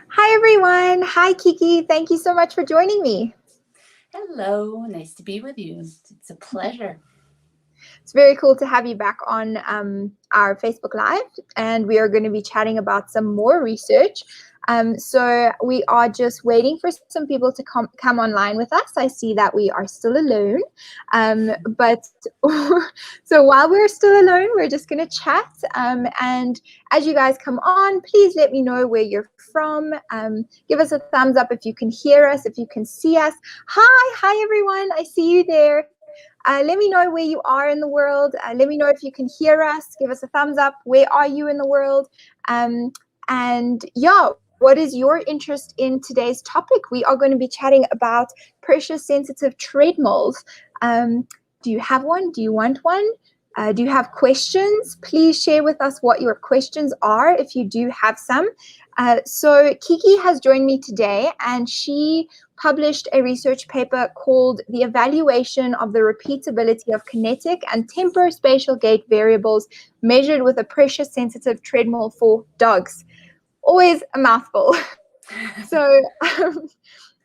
Hi, everyone. Hi, Kiki. Thank you so much for joining me. Hello, nice to be with you. It's a pleasure. It's very cool to have you back on our Facebook Live, and we are going to be chatting about some more research. So we are just waiting for some people to come online with us. I see that we are still alone, but so while we're still alone, we're just going to chat. And as you guys come on, please let me know where you're from. Give us a thumbs up if you can hear us, if you can see us. Hi, everyone. I see you there. Let me know where you are in the world. Let me know if you can hear us. Give us a thumbs up. Where are you in the world? Um, and yeah, what is your interest in today's topic? We are going to be chatting about pressure sensitive treadmills. Do you have one? Do you want one? Do you have questions? Please share with us what your questions are if you do have some. So, Kiki has joined me today, and she published a research paper called The Evaluation of the Repeatability of Kinetic and Tempospatial Gait Variables Measured with a Pressure Sensitive Treadmill for Dogs. Always a mouthful. So,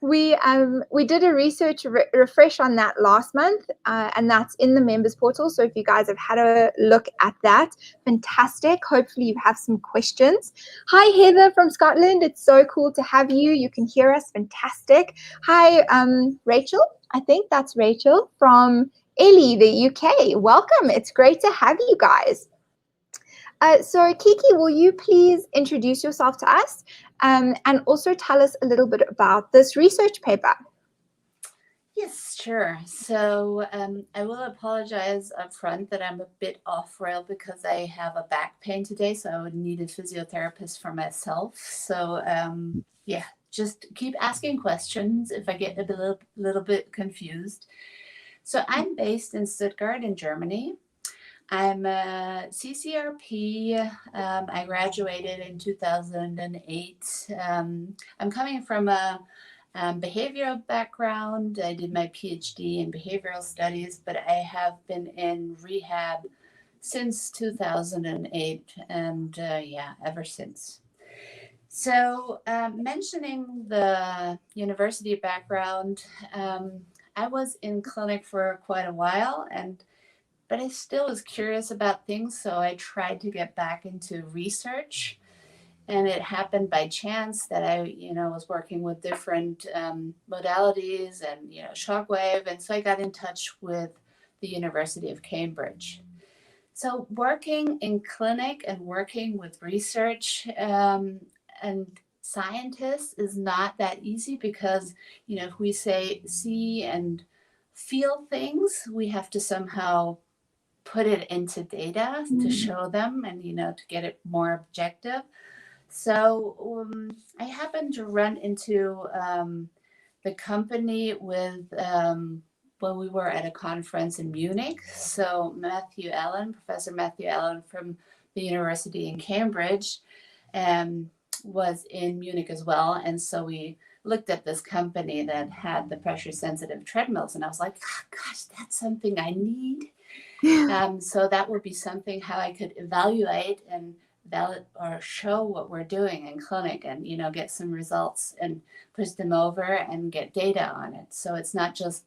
we did a research refresh on that last month, and that's in the members portal. So if you guys have had a look at that, fantastic. Hopefully you have some questions. Hi Heather from Scotland. It's so cool to have you. You can hear us. Fantastic. Hi Rachel. I think that's Rachel from Ellie, the UK. Welcome. It's great to have you guys. So, Kiki, will you please introduce yourself to us and also tell us a little bit about this research paper? Yes, sure. So I will apologize up front that I'm a bit off rail because I have a back pain today, so I would need a physiotherapist for myself. So yeah, just keep asking questions if I get a little bit confused. So I'm based in Stuttgart in Germany. I'm a CCRP. I graduated in 2008. I'm coming from a behavioral background. I did my PhD in behavioral studies, but I have been in rehab since 2008 and yeah, ever since. So mentioning the university background, I was in clinic for quite a while and but I still was curious about things, so I tried to get back into research. And it happened by chance that I was working with different modalities and, shockwave. And so I got in touch with the University of Cambridge. So working in clinic and working with research and scientists is not that easy because, if we say see and feel things, we have to somehow put it into data to show them and to get it more objective. So I happened to run into the company with when we were at a conference in Munich. So Professor Matthew Allen from the University in Cambridge, was in Munich as well, and so we looked at this company that had the pressure sensitive treadmills, and I was like, oh, gosh, that's something I need. So that would be something how I could evaluate and valid or show what we're doing in clinic and get some results and push them over and get data on it. So it's not just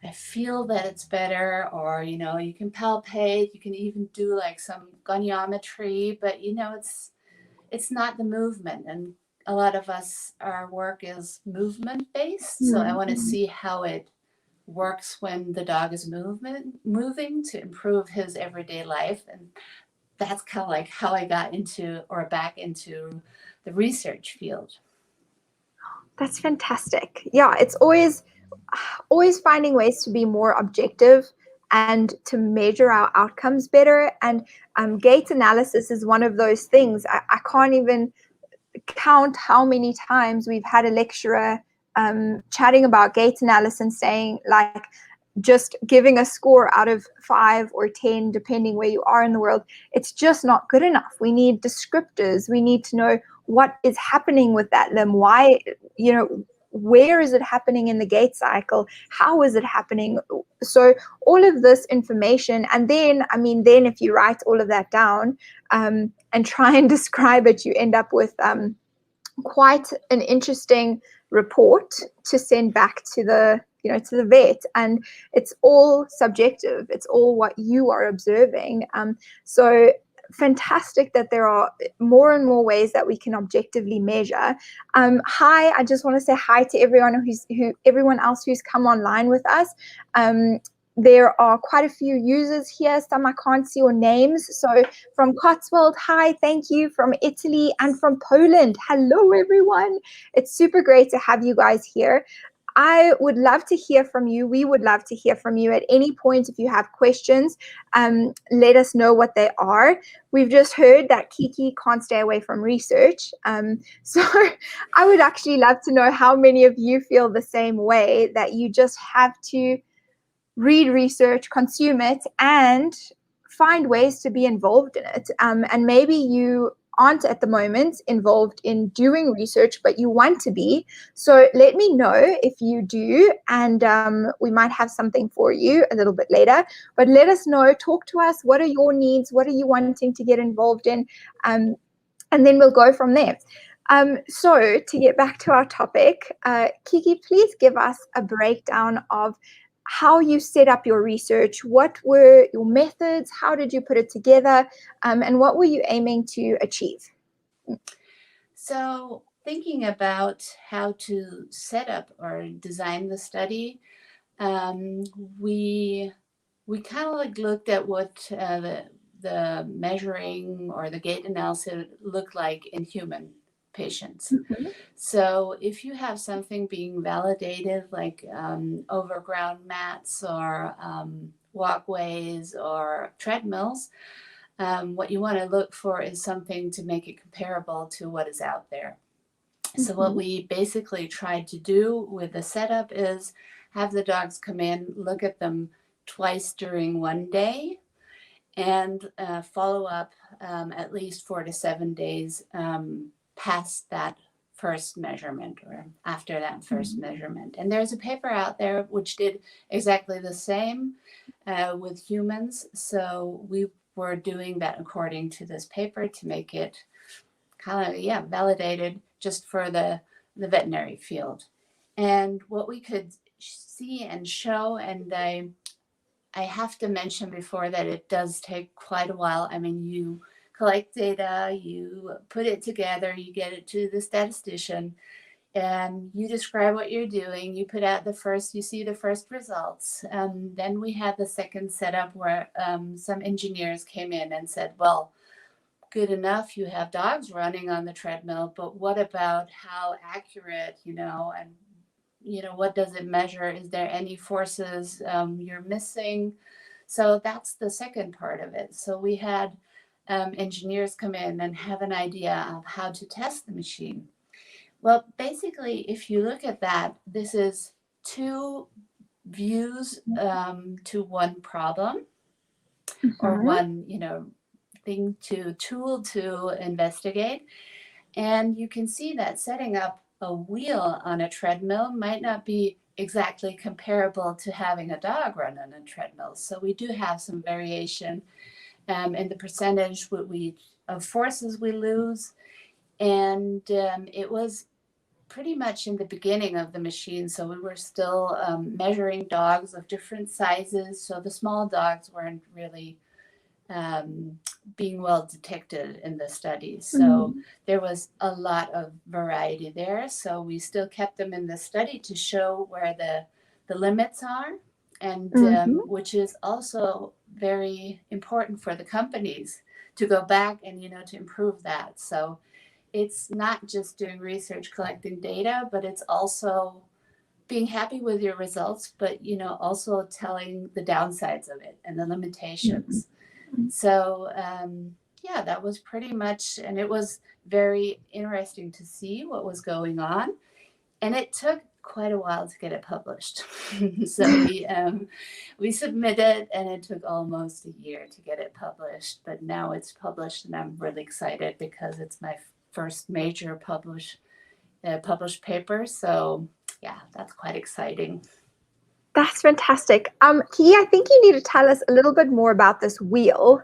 I feel that it's better or you can palpate, you can even do like some goniometry, but it's not the movement. And a lot of us our work is movement based, so I want to see how it works when the dog is moving to improve his everyday life. And that's kind of like how I got into or back into the research field. That's fantastic. Yeah, it's always finding ways to be more objective and to measure our outcomes better. And gait analysis is one of those things. I can't even count how many times we've had a lecturer chatting about gait analysis and saying, like, just giving a score out of 5 or 10, depending where you are in the world, it's just not good enough. We need descriptors. We need to know what is happening with that limb. Why, where is it happening in the gait cycle? How is it happening? So all of this information, and then if you write all of that down and try and describe it, you end up with quite an interesting report to send back to the to the vet, and it's all subjective. It's all what you are observing. So fantastic that there are more and more ways that we can objectively measure. Hi, I just want to say hi to everyone else who's come online with us. There are quite a few users here. Some I can't see your names. So from Cotswold, hi, thank you. From Italy and from Poland, hello everyone. It's super great to have you guys here. I would love to hear from you. We would love to hear from you at any point. If you have questions, let us know what they are. We've just heard that Kiki can't stay away from research. So I would actually love to know how many of you feel the same way, that you just have to read research, consume it, and find ways to be involved in it. And maybe you aren't at the moment involved in doing research, but you want to be. So let me know if you do, and we might have something for you a little bit later. But let us know, talk to us. What are your needs? What are you wanting to get involved in? And then we'll go from there. So to get back to our topic, Kiki, please give us a breakdown of how you set up your research. What were your methods? How did you put it together? And what were you aiming to achieve? So thinking about how to set up or design the study, we kind of like looked at what the measuring or the gait analysis looked like in human patients. Mm-hmm. So if you have something being validated, like overground mats or walkways or treadmills, what you want to look for is something to make it comparable to what is out there. Mm-hmm. So what we basically tried to do with the setup is have the dogs come in, look at them twice during one day, and follow up at least 4 to 7 days past that first measurement or after that first measurement. And there's a paper out there which did exactly the same with humans. So we were doing that according to this paper to make it kind of, validated just for the veterinary field. And what we could see and show, and I have to mention before that it does take quite a while. I mean, you collect data, you put it together, you get it to the statistician, and you describe what you're doing. You put out you see the first results. Then we had the second setup where some engineers came in and said, well, good enough, you have dogs running on the treadmill, but what about how accurate, and what does it measure? Is there any forces you're missing? So that's the second part of it. So we had engineers come in and have an idea of how to test the machine. Well, basically, if you look at that, this is two views to one problem, or one, tool to investigate. And you can see that setting up a wheel on a treadmill might not be exactly comparable to having a dog run on a treadmill. So we do have some variation in the percentage of forces we lose. And it was pretty much in the beginning of the machine. So we were still measuring dogs of different sizes. So the small dogs weren't really being well detected in the studies. So there was a lot of variety there. So we still kept them in the study to show where the limits are, and which is also very important for the companies to go back and, to improve that. So it's not just doing research, collecting data, but it's also being happy with your results, but, also telling the downsides of it and the limitations. So, that was pretty much, and it was very interesting to see what was going on. And it took quite a while to get it published. So we submitted, and it took almost a year to get it published. But now it's published, and I'm really excited because it's my first major published paper. So, that's quite exciting. That's fantastic. Kiki, I think you need to tell us a little bit more about this wheel,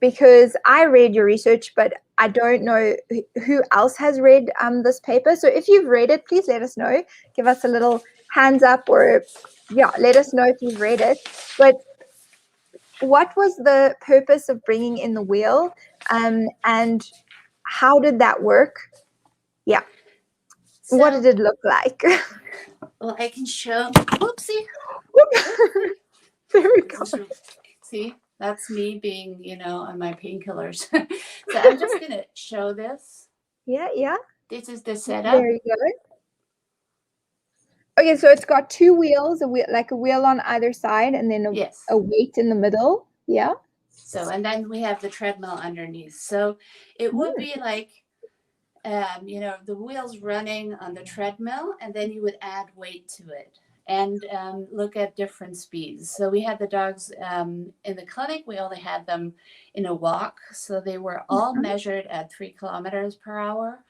because I read your research, but I don't know who else has read this paper. So if you've read it, please let us know. Give us a little hands up, or let us know if you've read it. But what was the purpose of bringing in the wheel, and how did that work? Yeah. So, what did it look like? Well, I can show. Whoopsie. There we go. See, that's me being, on my painkillers. So I'm just going to show this. Yeah. This is the setup. There you go. Okay, so it's got two wheels, like a wheel on either side, and then a weight in the middle. Yeah. So, and then we have the treadmill underneath. So it would be like, the wheels running on the treadmill, and then you would add weight to it and look at different speeds. So we had the dogs in the clinic. We only had them in a walk. So they were all measured at 3 kilometers per hour.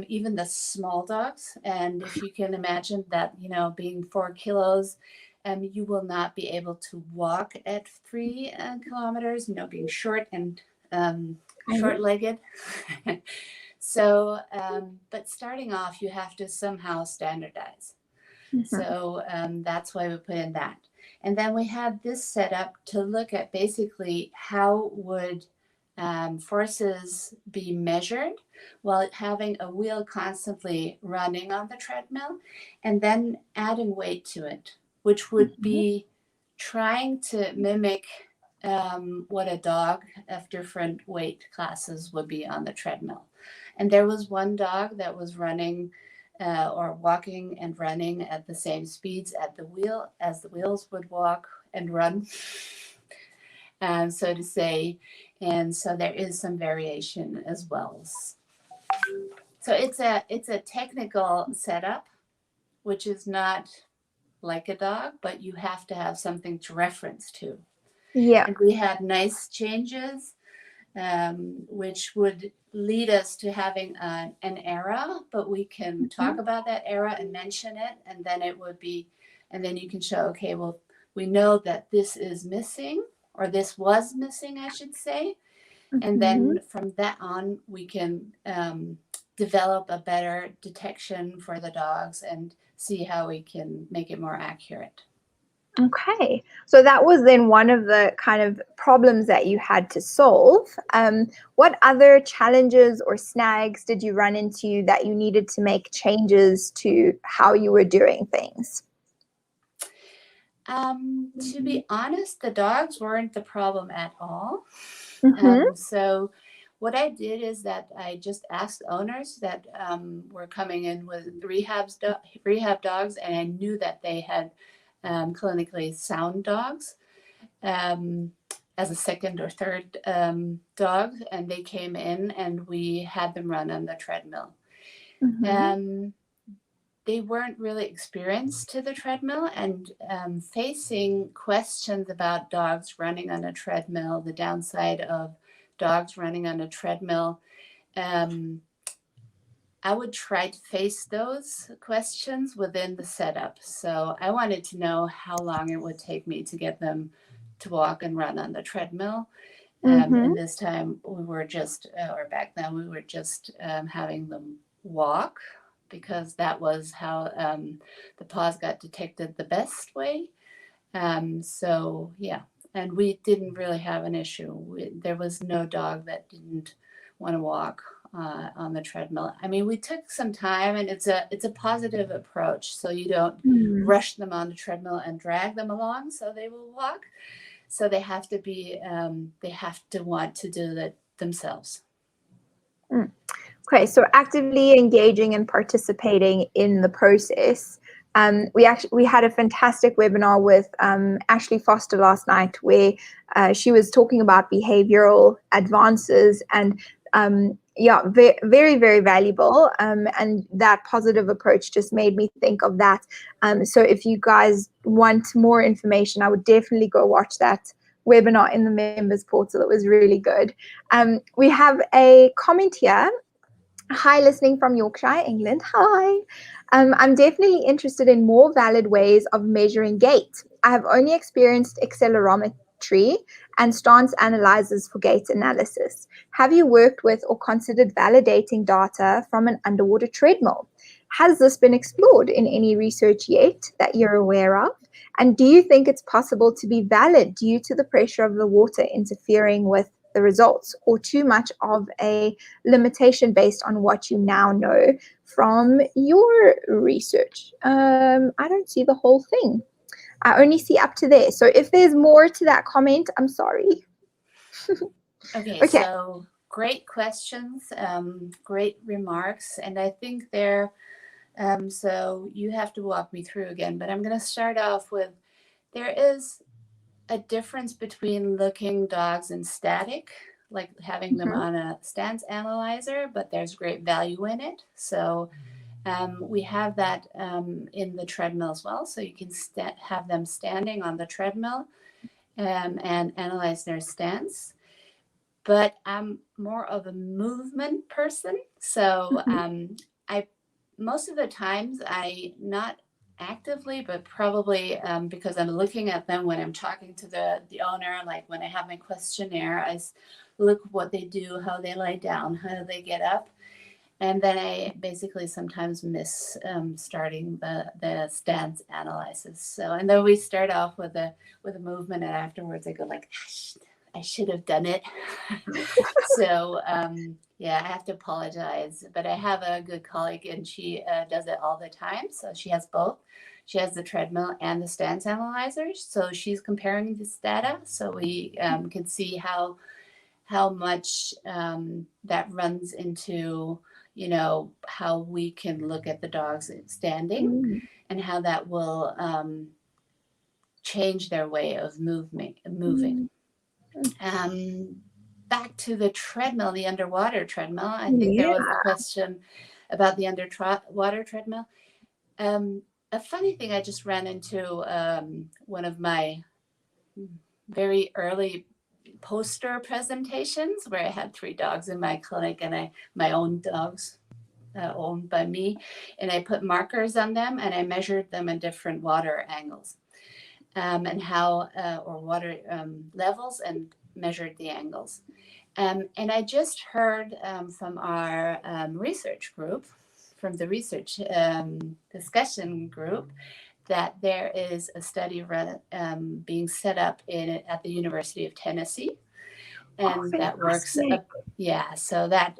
Even the small dogs. And if you can imagine that, being 4 kilos, you will not be able to walk at 3 kilometers, being short and short-legged. So, but starting off, you have to somehow standardize. So that's why we put in that. And then we had this set up to look at basically how would forces be measured while having a wheel constantly running on the treadmill, and then adding weight to it, which would be trying to mimic what a dog of different weight classes would be on the treadmill. And there was one dog that was running or walking and running at the same speeds at the wheel as the wheels would walk and run, so to say. And so there is some variation as well. So it's a technical setup, which is not like a dog, but you have to have something to reference to. Yeah. And we had nice changes, which would lead us to having an era, but we can talk about that era and mention it, and then it would be, and then you can show, okay, well, we know that this is missing, or this was missing, I should say. And then from that on, we can develop a better detection for the dogs and see how we can make it more accurate. Okay, so that was then one of the kind of problems that you had to solve. What other challenges or snags did you run into that you needed to make changes to how you were doing things? To be honest, the dogs weren't the problem at all. So what I did is that I just asked owners that were coming in with rehab dogs, and I knew that they had clinically sound dogs as a second or third dog, and they came in and we had them run on the treadmill. They weren't really experienced to the treadmill, and facing questions about dogs running on a treadmill, the downside of dogs running on a treadmill, I would try to face those questions within the setup. So I wanted to know how long it would take me to get them to walk and run on the treadmill. And this time we were just, or back then we were just having them walk, because that was how the paws got detected the best way. So yeah, and we didn't really have an issue. There was no dog that didn't want to walk on the treadmill. I mean, we took some time, and it's a positive approach. So you don't rush them on the treadmill and drag them along so they will walk. So they have to be, they have to want to do that themselves. Okay, so actively engaging and participating in the process. We had a fantastic webinar with Ashley Foster last night, where she was talking about behavioral advances, and very, very valuable. And that positive approach just made me think of that. So if you guys want more information, I would definitely go watch that webinar in the members portal. It was really good. We have a comment here. Hi, listening from Yorkshire, England. Hi. I'm definitely interested in more valid ways of measuring gait. I have only experienced accelerometry tree and stance analyzers for gait analysis. Have you worked with or considered validating data from an underwater treadmill? Has this been explored in any research yet that you're aware of? And do you think it's possible to be valid due to the pressure of the water interfering with the results, or too much of a limitation based on what you now know from your research? I don't see the whole thing. I only see up to there. So if there's more to that comment, I'm sorry. Okay, Okay. so great questions, great remarks, and I think they're, so you have to walk me through again, but I'm going to start off with, there is a difference between looking dogs in static, like having them on a stance analyzer, but there's great value in it. So we have that in the treadmill as well. So you can have them standing on the treadmill and analyze their stance. But I'm more of a movement person. So I most of the times I not actively, but probably because I'm looking at them when I'm talking to the owner, like when I have my questionnaire, I look what they do, how they lie down, how do they get up. And then I basically sometimes miss starting the stance analysis. So, and then we start off with a movement, and afterwards I go like, I should have done it. So yeah, I have to apologize, but I have a good colleague and she does it all the time. So she has both. She has the treadmill and the stance analyzers. So she's comparing this data so we can see how much that runs into, you know, how we can look at the dogs standing and how that will change their way of moving. Back to the treadmill, the underwater treadmill. I think there was a question about the underwater treadmill. A funny thing, I just ran into one of my very early poster presentations where I had 3 dogs in my clinic, and my own dogs owned by me, and I put markers on them and I measured them in different water angles and how or water levels, and measured the angles. And I just heard from our research group, from the research discussion group, that there is a study being set up at the University of Tennessee, and that works. Yeah, so that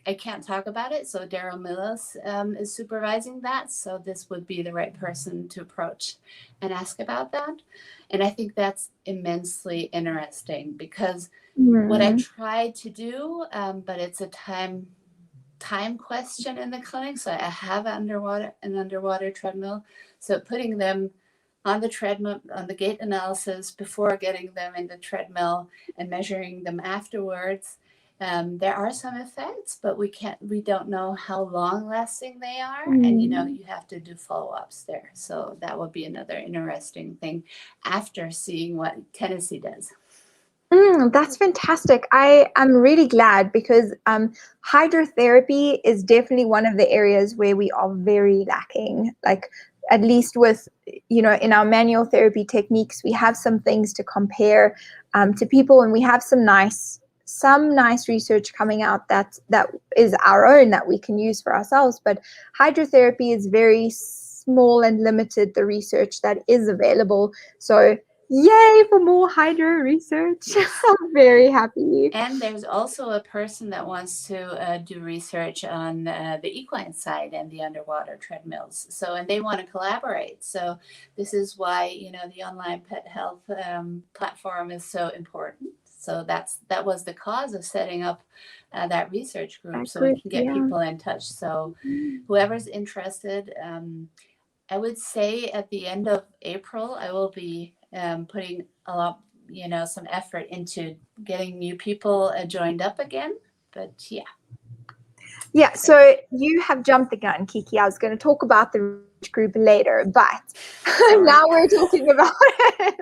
I can't talk about it. So Daryl Millis is supervising that. So this would be the right person to approach and ask about that. And I think that's immensely interesting because what I tried to do, but it's a time question in the clinic. So I have an underwater treadmill. So putting them on the treadmill, on the gait analysis before getting them in the treadmill and measuring them afterwards. There are some effects, but we don't know how long lasting they are. And, you know, you have to do follow-ups there. So that would be another interesting thing after seeing what Tennessee does. That's fantastic. I am really glad because hydrotherapy is definitely one of the areas where we are very lacking. Like, at least with, you know, in our manual therapy techniques, we have some things to compare to people, and we have some nice research coming out that is our own that we can use for ourselves. But hydrotherapy is very small and limited, the research that is available. So yay for more hydro research. I'm very happy. And there's also a person that wants to do research on the equine side and the underwater treadmills. So, and they want to collaborate. So this is why, you know, the online pet health platform is so important. So that was the cause of setting up that research group, so we can get people in touch. So whoever's interested, I would say at the end of April, I will be putting a lot, you know, some effort into getting new people joined up again. But yeah, so you have jumped the gun, Kiki. I was going to talk about the research group later, but now we're talking about it.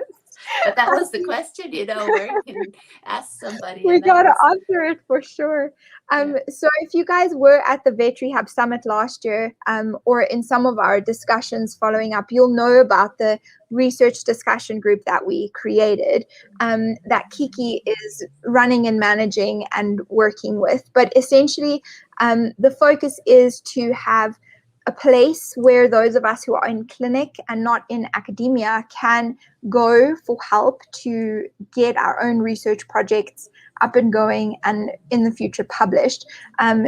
But that was the question, where you can ask somebody, We and that got to was, answer it for sure. yeah. So if you guys were at the Vet Rehab Summit last year, or in some of our discussions following up, you'll know about the research discussion group that we created, that Kiki is running and managing and working with. But essentially, the focus is to have a place where those of us who are in clinic and not in academia can go for help to get our own research projects up and going and in the future published.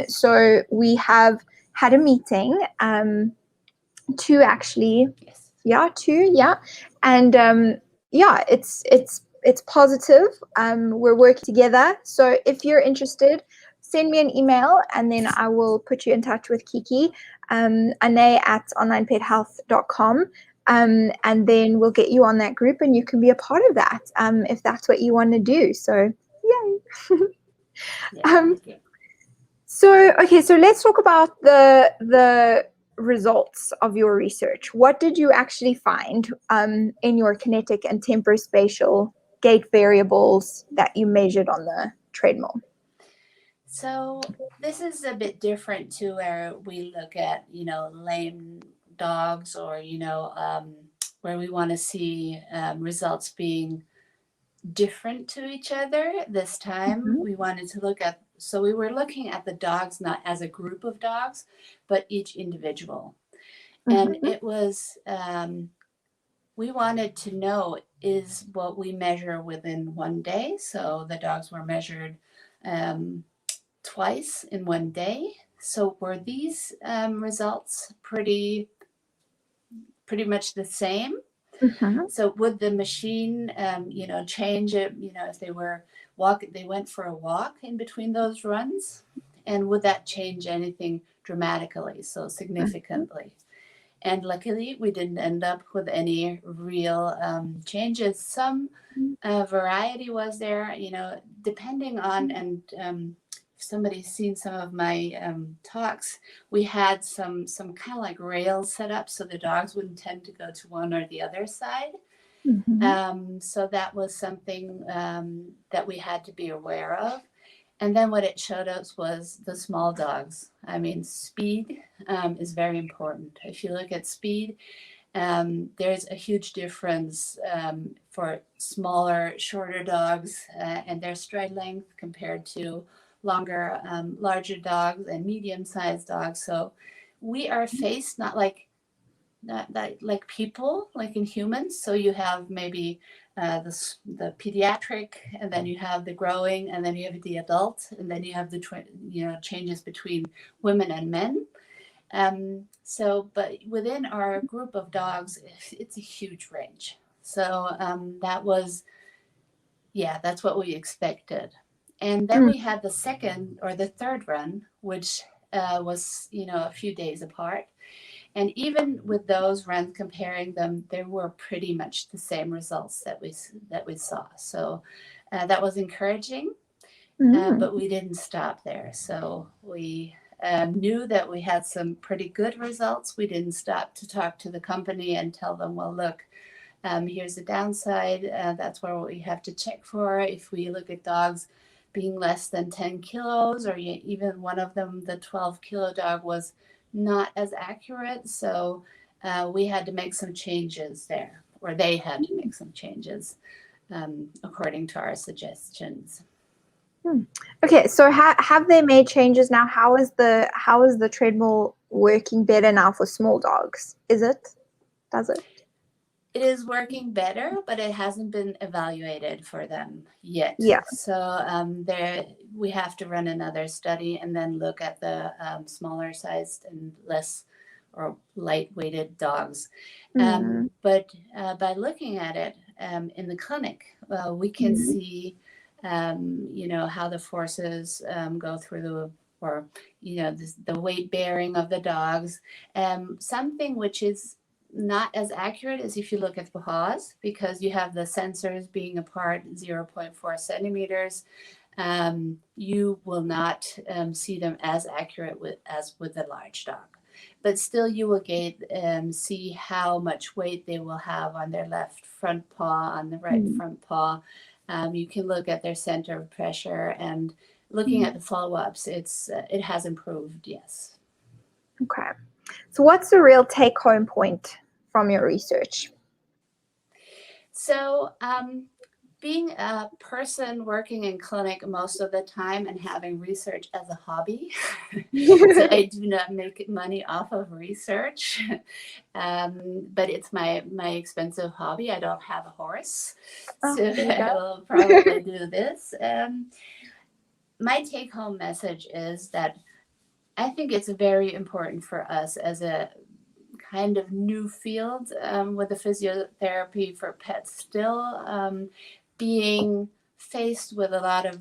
So we have had a meeting, two actually, Yes. two, and it's positive. We're working together. So if you're interested, send me an email and then I will put you in touch with Kiki, Anae@onlinepethealth.com. And then we'll get you on that group and you can be a part of that, if that's what you want to do. So yay. Yeah, thank you. So let's talk about the results of your research. What did you actually find in your kinetic and temporospatial gait variables that you measured on the treadmill? So this is a bit different to where we look at, lame dogs, or, where we want to see results being different to each other. This time we wanted to we were looking at the dogs not as a group of dogs, but each individual. And it was, we wanted to know, is what we measure within one day. So the dogs were measured twice in one day. So were these results pretty much the same? So would the machine, change it? If they went for a walk in between those runs, and would that change anything dramatically, so significantly? And luckily, we didn't end up with any real changes. Some variety was there, depending on, and if somebody's seen some of my talks, we had some kind of like rails set up so the dogs wouldn't tend to go to one or the other side. So that was something that we had to be aware of. And then what it showed us was the small dogs. I mean, speed is very important. If you look at speed, there's a huge difference for smaller, shorter dogs and their stride length compared to longer, larger dogs and medium-sized dogs. So we are faced not like people, like in humans. So you have maybe the pediatric, and then you have the growing, and then you have the adult, and then you have the changes between women and men. But within our group of dogs, it's a huge range. So that was, that's what we expected. And then we had the second or the third run, which was, a few days apart. And even with those runs, comparing them, they were pretty much the same results that we saw. So that was encouraging, but we didn't stop there. So we knew that we had some pretty good results. We didn't stop to talk to the company and tell them, well, look, here's the downside. That's what we have to check for. If we look at dogs being less than 10 kilos, or even one of them, the 12-kilo dog, was not as accurate. So we had to make some changes there, or they had to make some changes according to our suggestions. Okay, so have they made changes now? How is the treadmill working better now for small dogs? Does it? It is working better, but it hasn't been evaluated for them yet. Yeah. So we have to run another study and then look at the smaller sized and less or light-weighted dogs. But by looking at it in the clinic, we can see, how the forces go through the weight bearing of the dogs. Something which is not as accurate as if you look at the paws, because you have the sensors being apart 0.4 centimeters. You will not see them as accurate as with a large dog. but still you will see how much weight they will have on their left front paw, on the right front paw. You can look at their center of pressure, and looking at the follow-ups, it has improved, yes. Okay. So what's the real take-home point from your research? So being a person working in clinic most of the time and having research as a hobby, so I do not make money off of research, but it's my expensive hobby. I don't have a horse, so I will probably do this. My take-home message is that I think it's very important for us as a kind of new field with the physiotherapy for pets still being faced with a lot of,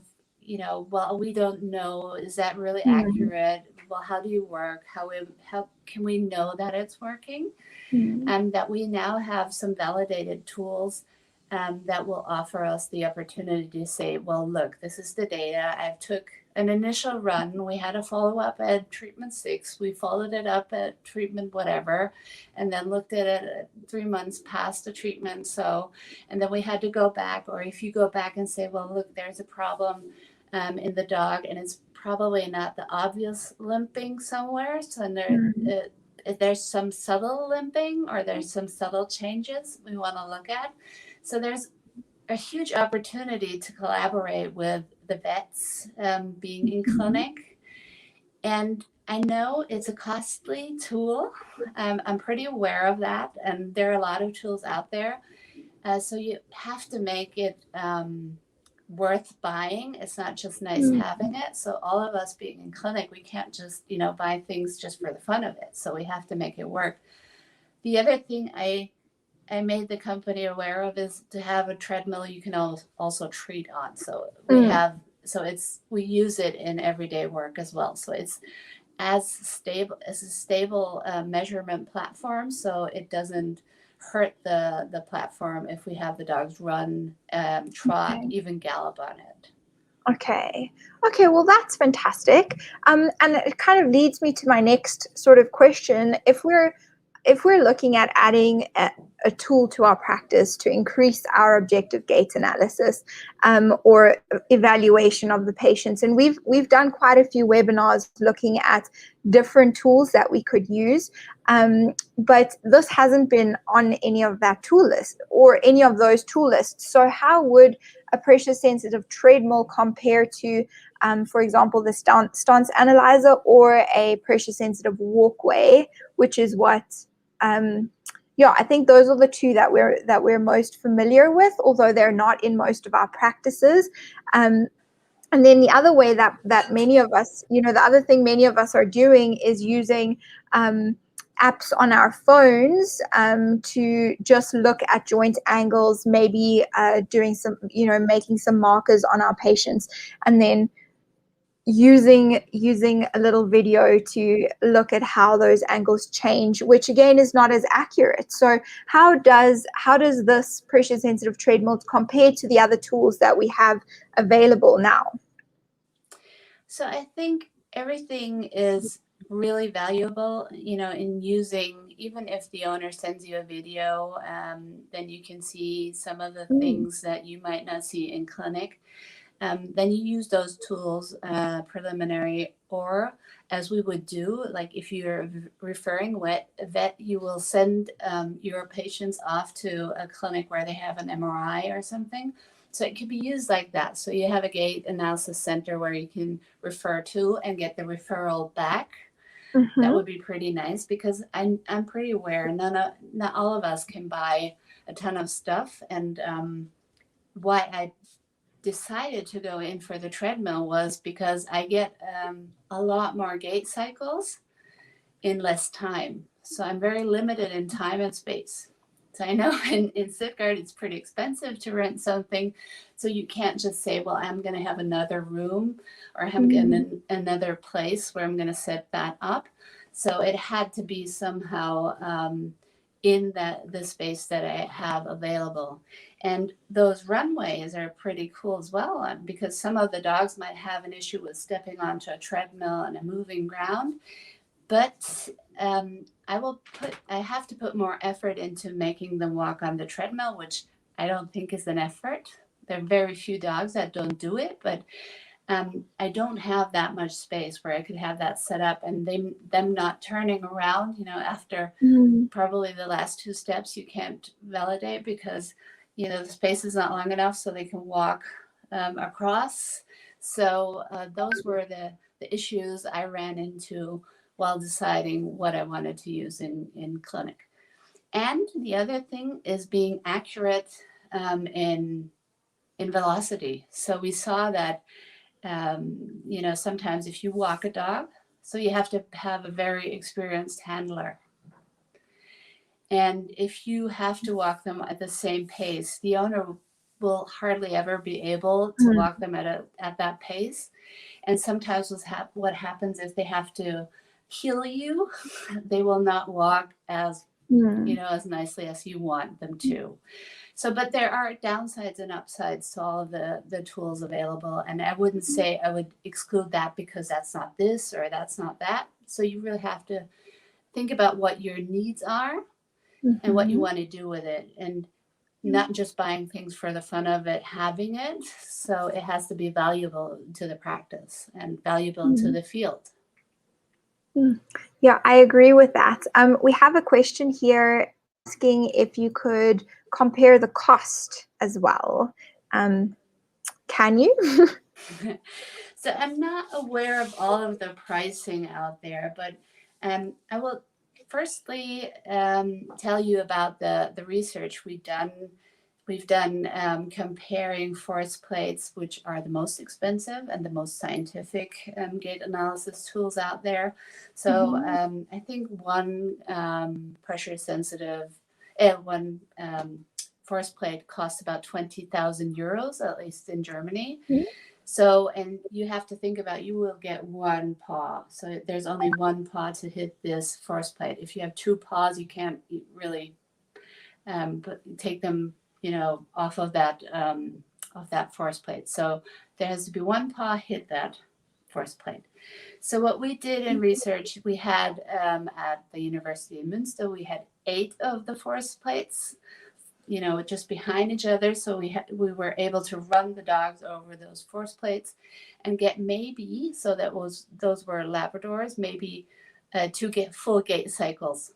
well, we don't know, is that really accurate? Well, how do you work? How can we know that it's working? And that we now have some validated tools that will offer us the opportunity to say, well, look, this is the data. I took an initial run. We had a follow-up at treatment 6. We followed it up at treatment whatever, and then looked at it 3 months past the treatment. And then we had to go back, or if you go back and say, well, look, there's a problem in the dog, and it's probably not the obvious limping somewhere. So there's some subtle limping, or there's some subtle changes we want to look at. So there's a huge opportunity to collaborate with the vets being in clinic. And I know it's a costly tool. I'm pretty aware of that. And there are a lot of tools out there. So you have to make it worth buying. It's not just nice having it. So all of us being in clinic, we can't just, buy things just for the fun of it. So we have to make it work. The other thing I made the company aware of is to have a treadmill you can also treat on. So we use it in everyday work as well. So it's as a stable measurement platform. So it doesn't hurt the platform if we have the dogs run, trot, even gallop on it. Okay, well, that's fantastic. And it kind of leads me to my next sort of question. If we're looking at adding a tool to our practice to increase our objective gait analysis or evaluation of the patients, and we've done quite a few webinars looking at different tools that we could use, but this hasn't been on any of that tool list or any of those tool lists. So how would a pressure-sensitive treadmill compare to, for example, the stance analyzer or a pressure-sensitive walkway, which is what I think those are the two that we're most familiar with, although they're not in most of our practices. And then the other way that many of us, the other thing many of us are doing is using apps on our phones to just look at joint angles, maybe doing some, making some markers on our patients, and then using a little video to look at how those angles change, which again is not as accurate. So how does this pressure sensitive treadmill compare to the other tools that we have available now? So I think everything is really valuable, in using, even if the owner sends you a video, then you can see some of the things that you might not see in clinic. Then you use those tools preliminary, or as we would do, like if you're referring vet, you will send your patients off to a clinic where they have an MRI or something. So it could be used like that. So you have a gait analysis center where you can refer to and get the referral back. That would be pretty nice, because I'm pretty aware not all of us can buy a ton of stuff. And why I decided to go in for the treadmill was because I get a lot more gait cycles in less time. So I'm very limited in time and space. So I know in Stuttgart, it's pretty expensive to rent something. So you can't just say, well, I'm going to have another room, or I'm going to another place where I'm going to set that up. So it had to be somehow in the space that I have available. And those runways are pretty cool as well, because some of the dogs might have an issue with stepping onto a treadmill and a moving ground. But I have to put more effort into making them walk on the treadmill, which I don't think is an effort. There are very few dogs that don't do it, but I don't have that much space where I could have that set up and them not turning around, after probably the last 2 steps you can't validate because, the space is not long enough so they can walk across. So those were the issues I ran into while deciding what I wanted to use in clinic. And the other thing is being accurate in velocity. So we saw that, sometimes if you walk a dog, so you have to have a very experienced handler. And if you have to walk them at the same pace, the owner will hardly ever be able to walk them at that pace. And sometimes what happens is they have to heel you. They will not walk as as nicely as you want them to. So, but there are downsides and upsides to all of the tools available. And I wouldn't say I would exclude that because that's not this or that's not that. So you really have to think about what your needs are and what you want to do with it. And not just buying things for the fun of it, having it. So it has to be valuable to the practice and valuable to the field. Yeah, I agree with that. We have a question here asking if you could compare the cost as well. Can you? So I'm not aware of all of the pricing out there, but I will firstly tell you about the research we've done. We've done comparing force plates, which are the most expensive and the most scientific gait analysis tools out there. So I think one pressure sensitive, one force plate costs about 20,000 euros, at least in Germany. So, and you have to think about, you will get one paw. So there's only one paw to hit this force plate. If you have 2 paws, you can't really take them, off of that force plate. So there has to be one paw hit that force plate. So what we did in research, we had at the University of Münster, we had 8 of the force plates, just behind each other. So we were able to run the dogs over those force plates and get maybe, so those were Labradors, maybe 2 full gait cycles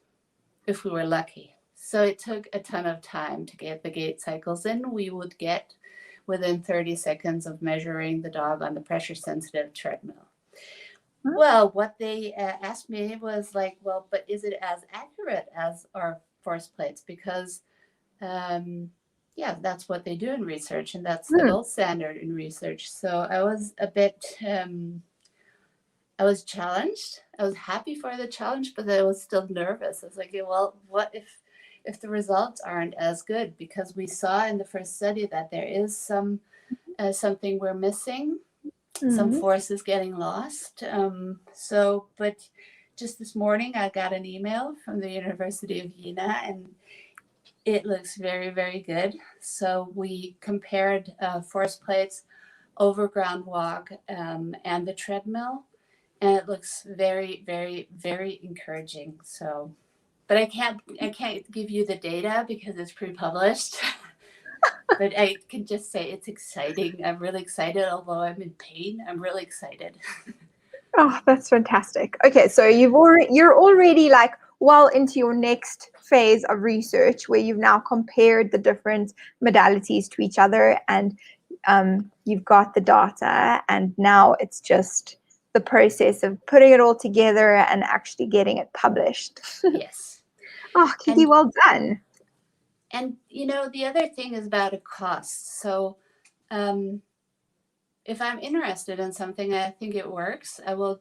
if we were lucky. So it took a ton of time to get the gait cycles in. We would get within 30 seconds of measuring the dog on the pressure sensitive treadmill. Well, what they asked me was like, well, but is it as accurate as our force plates? Because that's what they do in research, and that's the gold standard in research. So I was a bit, I was challenged. I was happy for the challenge, but I was still nervous. I was like, well, what if the results aren't as good? Because we saw in the first study that there is something we're missing, some forces getting lost. But just this morning, I got an email from the University of Jena, and it looks very, very good. So we compared force plates over ground walk and the treadmill, and it looks very, very, very encouraging. So, but I can't give you the data because it's pre-published. But I can just say it's exciting. I'm really excited, although I'm in pain. I'm really excited. Oh, that's fantastic. Okay, so you're already like well into your next phase of research where you've now compared the different modalities to each other, and you've got the data, and now it's just the process of putting it all together and actually getting it published. Yes. Oh, Kiki, well done. And, the other thing is about a cost. So if I'm interested in something and I think it works, I will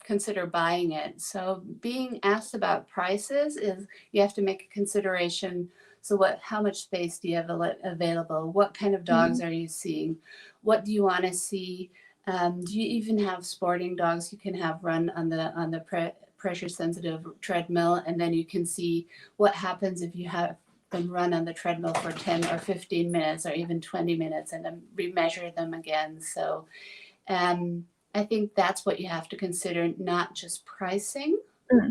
consider buying it. So being asked about prices is you have to make a consideration. So how much space do you have available? What kind of dogs are you seeing? What do you want to see? Do you even have sporting dogs you can have run on the pressure sensitive treadmill, and then you can see what happens if you have them run on the treadmill for 10 or 15 minutes or even 20 minutes and then remeasure them again. So I I think that's what you have to consider, not just pricing,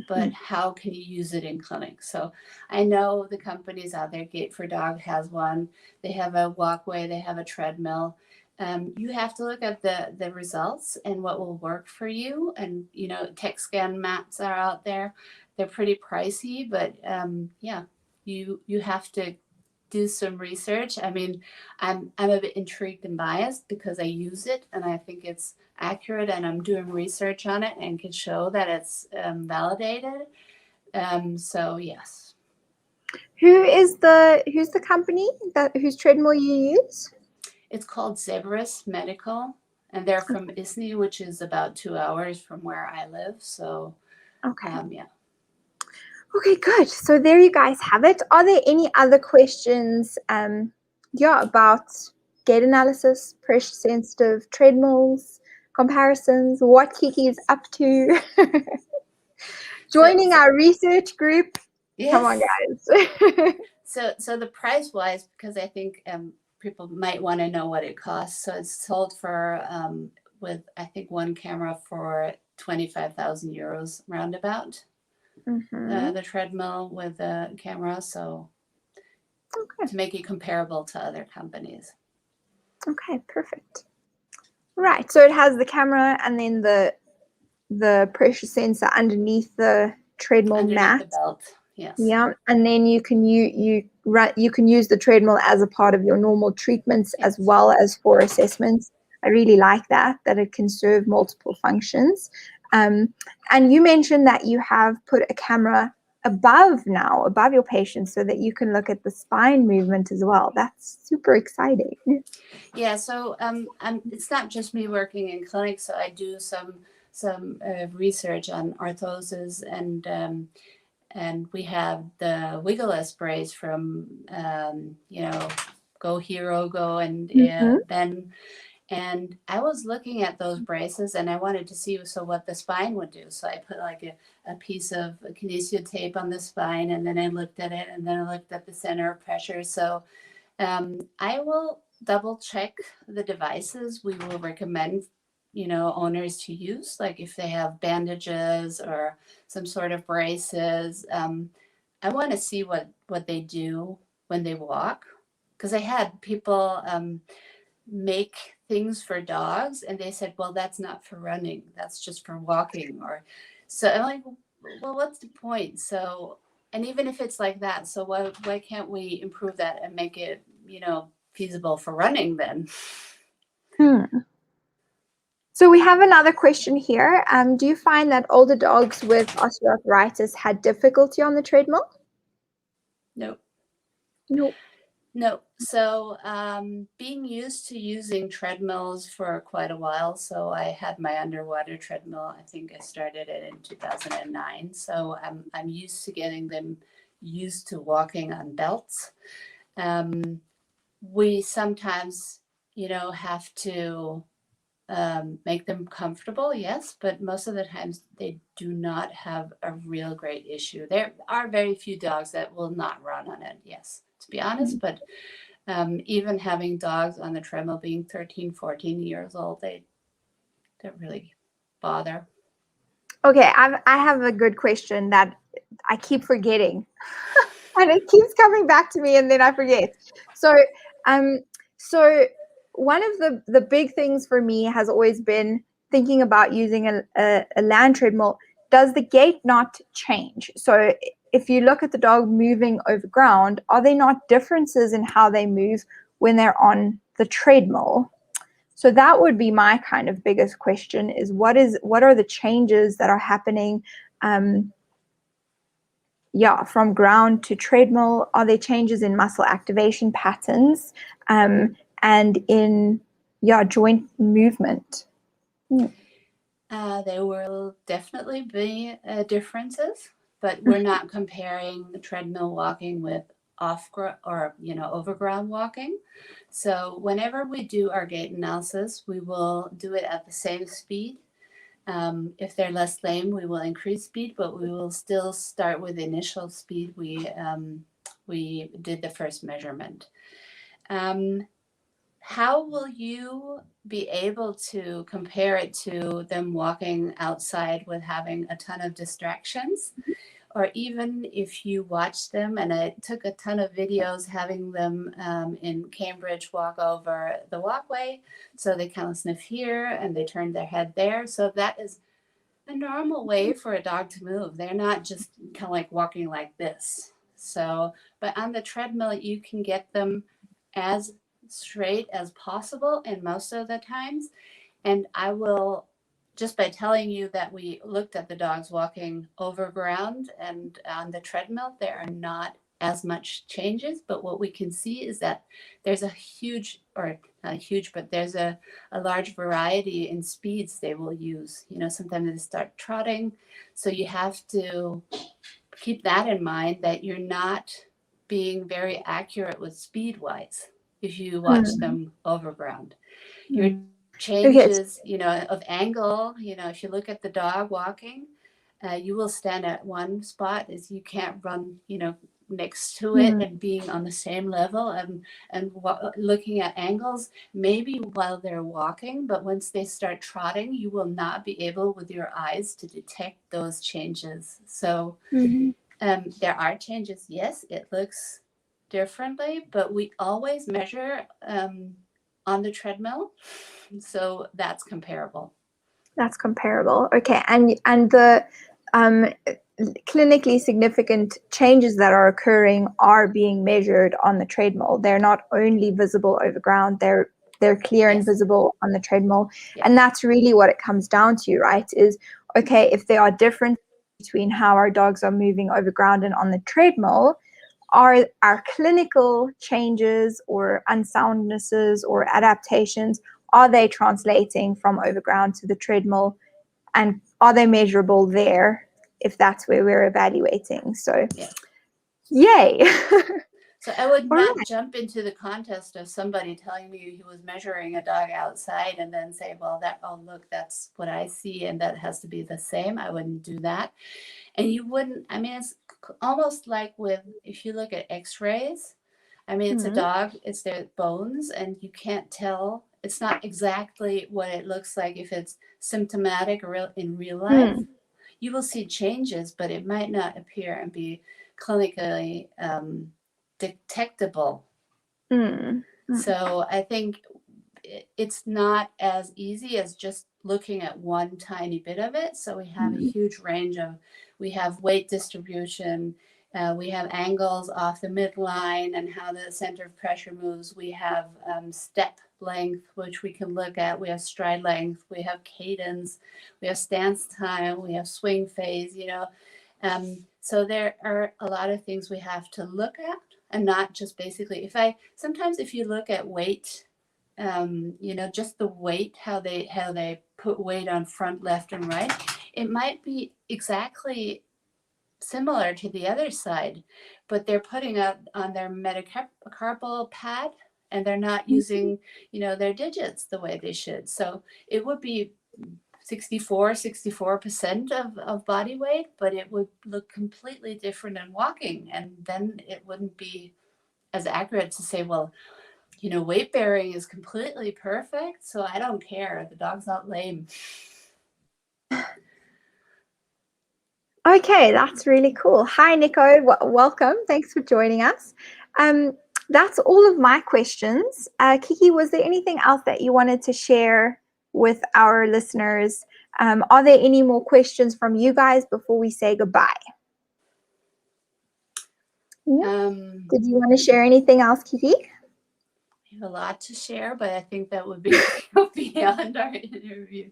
but how can you use it in clinic? So I know the companies out there, Gate for Dog has one. They have a walkway, they have a treadmill. You have to look at the results and what will work for you. And, you know, tech scan mats are out there. They're pretty pricey, but yeah, you have to do some research. I mean, I'm a bit intrigued and biased because I use it and I think it's accurate, and I'm doing research on it and can show that it's validated. So yes. Who's the company whose treadmill you use? It's called Zebras Medical, and they're from Isny, which is about 2 hours from where I live. So Okay. yeah. Okay, good. So there you guys have it. Are there any other questions about gait analysis, pressure sensitive, treadmills, comparisons, what Kiki is up to? Joining our research group. Yes. Come on, guys. So the price wise, because I think people might want to know what it costs. So it's sold for with I think one camera for 25,000 euros roundabout. The treadmill with the camera, so to make it comparable to other companies. Okay, perfect. Right, so it has the camera and then the pressure sensor underneath the treadmill mat. The belt, yes. Yeah, and then you can you can use the treadmill as a part of your normal treatments as well as for assessments. I really like that it can serve multiple functions. And you mentioned that you have put a camera above your patient so that you can look at the spine movement as well. That's super exciting. Yeah, so it's not just me working in clinic, so I do some research on orthosis, and we have the Wiggleless brace from Go Hero Go and Ben. And I was looking at those braces and I wanted to see what the spine would do. So I put like a piece of kinesio tape on the spine, and then I looked at it, and then I looked at the center of pressure. So I will double check the devices we will recommend owners to use, like if they have bandages or some sort of braces. I want to see what they do when they walk, because I had people make things for dogs and they said, well, that's not for running, that's just for walking. Or so I'm like, well, what's the point? So, and even if it's like that, so why can't we improve that and make it feasible for running then? So we have another question here. Do you find that older dogs with osteoarthritis had difficulty on the treadmill? No. So being used to using treadmills for quite a while. So I had my underwater treadmill. I think I started it in 2009. So I'm used to getting them used to walking on belts. We sometimes, have to make them comfortable, yes, but most of the times they do not have a real great issue. There are very few dogs that will not run on it, yes, to be honest, but even having dogs on the treadmill being 13, 14 years old, they don't really bother. Okay, I have a good question that I keep forgetting. And it keeps coming back to me and then I forget. So one of the big things for me has always been thinking about using a land treadmill. Does the gait not change? So if you look at the dog moving over ground, are there not differences in how they move when they're on the treadmill? So that would be my kind of biggest question, is what are the changes that are happening from ground to treadmill? Are there changes in muscle activation patterns and in joint movement? There will definitely be differences, but we're not comparing the treadmill walking with overground walking. So whenever we do our gait analysis, we will do it at the same speed. If they're less lame, we will increase speed, but we will still start with the initial speed we did the first measurement. how will you be able to compare it to them walking outside with having a ton of distractions? Or even if you watch them, and I took a ton of videos having them in Cambridge walk over the walkway. So they kind of sniff here and they turn their head there. So that is a normal way for a dog to move. They're not just kind of like walking like this. So, but on the treadmill, you can get them as straight as possible in most of the times. And I will, just by telling you that we looked at the dogs walking over ground and on the treadmill, there are not as much changes. But what we can see is that there's a huge, or not huge, but there's a large variety in speeds they will use. You know, sometimes they start trotting. So you have to keep that in mind, that you're not being very accurate with speed wise if you watch them over ground. Your changes, you know, of angle, you know, if you look at the dog walking, you will stand at one spot as you can't run, you know, next to it and being on the same level and looking at angles, maybe while they're walking, but once they start trotting, you will not be able with your eyes to detect those changes. So there are changes. Yes, it looks differently, but we always measure on the treadmill. So that's comparable. That's comparable. Okay. And the clinically significant changes that are occurring are being measured on the treadmill. They're not only visible over ground, they're clear and visible on the treadmill. And that's really what it comes down to, right? Is, okay, if there are differences between how our dogs are moving over ground and on the treadmill, are our clinical changes or unsoundnesses or adaptations, are they translating from overground to the treadmill, and are they measurable there if that's where we're evaluating? So yay. So I would not jump into the contest of somebody telling me he was measuring a dog outside and then say, well, that, oh, look, that's what I see and that has to be the same. I wouldn't do that. And you wouldn't, I mean, it's almost like with, if you look at x-rays, I mean, it's a dog, it's their bones, and you can't tell. It's not exactly what it looks like if it's symptomatic or in real life. You will see changes, but it might not appear and be clinically detectable. So I think it's not as easy as just looking at one tiny bit of it. So we have a huge range of, we have weight distribution, we have angles off the midline and how the center of pressure moves. We have step length, which we can look at. We have stride length, we have cadence, we have stance time, we have swing phase, you know. So there are a lot of things we have to look at, and not just basically, sometimes if you look at weight, you know, just the weight, how they put weight on front, left, and right, it might be exactly similar to the other side, but they're putting up on their metacarpal pad and they're not using, you know, their digits the way they should. So it would be 64% of body weight, but it would look completely different in walking. And then it wouldn't be as accurate to say, well, you know, weight bearing is completely perfect, so I don't care. The dog's not lame. Okay, that's really cool. Hi, Nico. Welcome. Thanks for joining us. That's all of my questions. Kiki, was there anything else that you wanted to share with our listeners? Are there any more questions from you guys before we say goodbye? Did you want to share anything else, Kiki? We have a lot to share, but I think that would be beyond our interview.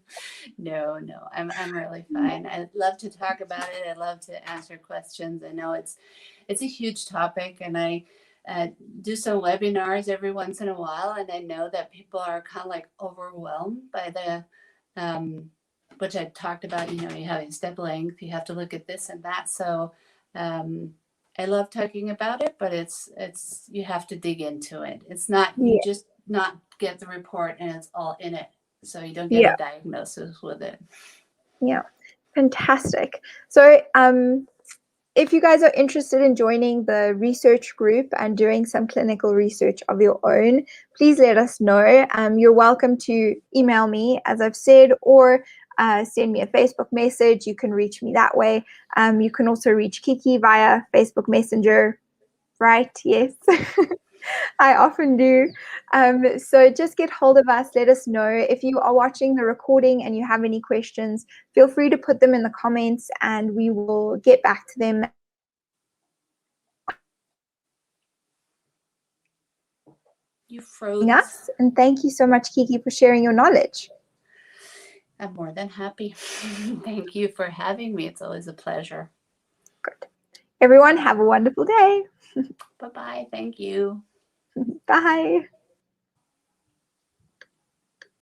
No, I'm really fine. I love to talk about it. I love to answer questions. I know it's a huge topic, and I do some webinars every once in a while, and I know that people are kind of like overwhelmed by the which I talked about, you know, you have step length, you have to look at this and that. So I love talking about it, but it's you have to dig into it. It's not, you just not get the report and it's all in it. So you don't get a diagnosis with it. Yeah, fantastic. So if you guys are interested in joining the research group and doing some clinical research of your own, please let us know. You're welcome to email me, as I've said, or send me a Facebook message. You can reach me that way. You can also reach Kiki via Facebook Messenger, right? Yes. I often do. So just get hold of us. Let us know. If you are watching the recording and you have any questions, feel free to put them in the comments and we will get back to them. You froze. Us. And thank you so much, Kiki, for sharing your knowledge. I'm more than happy. Thank you for having me. It's always a pleasure. Good. Everyone, have a wonderful day. Bye-bye. Thank you. Bye.